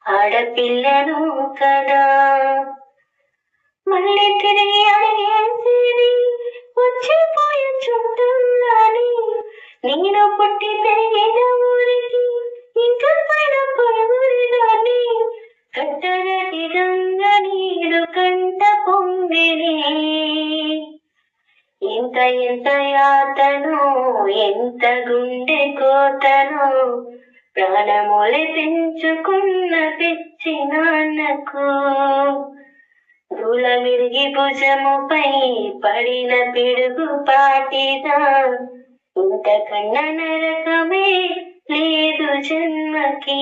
ఆడపిల్లను కదా మళ్ళీ తిరిగి అడిగేసేది వచ్చిపోయే చుట్టాలని నేను పుట్టి పెరిగిన ఊరికి ఇంకా పైన పొరుగురిదాన్ని కట్టగటి గంగ నీరు కంట పొంగిని ఎంత ఎంత యాతనో ఎంత గుండె కోతనో ప్రాణములే పెంచుకున్న పిచ్చి నాన్నకు గులమిరిగి భుజముపై పడిన పిడుగు పాటిదా ఇంతకన్నా నరకమే లేదు జన్మకి.